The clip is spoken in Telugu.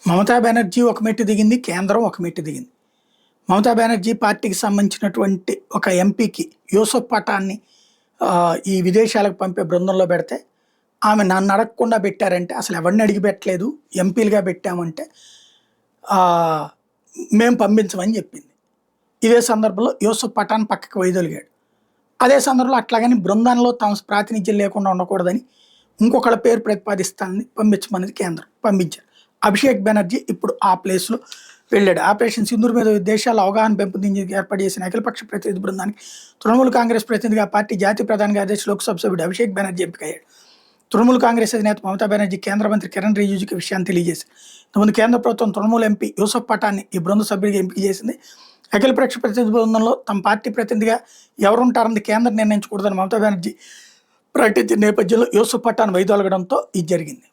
మమతా బెనర్జీ ఒక మెట్టు దిగింది, కేంద్రం ఒక మెట్టు దిగింది. మమతా బెనర్జీ పార్టీకి సంబంధించినటువంటి ఒక ఎంపీకి యూసఫ్ పఠాన్ని ఈ విదేశాలకు పంపే బృందంలో పెడితే ఆమె నన్ను అడగకుండా పెట్టారంటే అసలు ఎవరిని అడిగి పెట్టలేదు, ఎంపీలుగా పెట్టామంటే మేము పంపించమని చెప్పింది. ఇదే సందర్భంలో యూసఫ్ పఠాన్ పక్కకు వైదొలిగాడు. అదే సందర్భంలో అట్లాగని బృందంలో తమ ప్రాతినిధ్యం లేకుండా ఉండకూడదని ఇంకొకళ్ళ పేరు ప్రతిపాదిస్తానని పంపించమనేది కేంద్రం, పంపించారు. అభిషేక్ బెనర్జీ ఇప్పుడు ఆ ప్లేస్లో వెళ్ళాడు. ఆపరేషన్ సింధూర్ మీద దేశాల అవగాహన పెంపొందించేందుకు ఏర్పాటు చేసిన అఖిలపక్ష ప్రతినిధి బృందానికి తృణమూల్ కాంగ్రెస్ ప్రతినిధిగా పార్టీ జాతీయ ప్రధాన కార్యదర్శి లోక్సభ సభ్యుడు అభిషేక్ బెనర్జీ ఎంపికయ్యాడు. తృణమూల్ కాంగ్రెస్ అధినేత మమతా బెనర్జీ కేంద్ర మంత్రి కిరణ్ రిజిజుకి విషయాన్ని తెలియజేశారు. ఇంతకుముందు కేంద్ర ప్రభుత్వం తృణమూల్ ఎంపీ యూసఫ్ పఠాన్ని ఈ బృంద సభ్యుడిగా ఎంపిక చేసింది. అఖిలపక్ష ప్రతినిధి బృందంలో తమ పార్టీ ప్రతినిధిగా ఎవరుంటారని కేంద్రం నిర్ణయించకూడదని మమతా బెనర్జీ ప్రకటించిన నేపథ్యంలో యూసఫ్ పఠాన్ వైదొలగడంతో ఇది జరిగింది.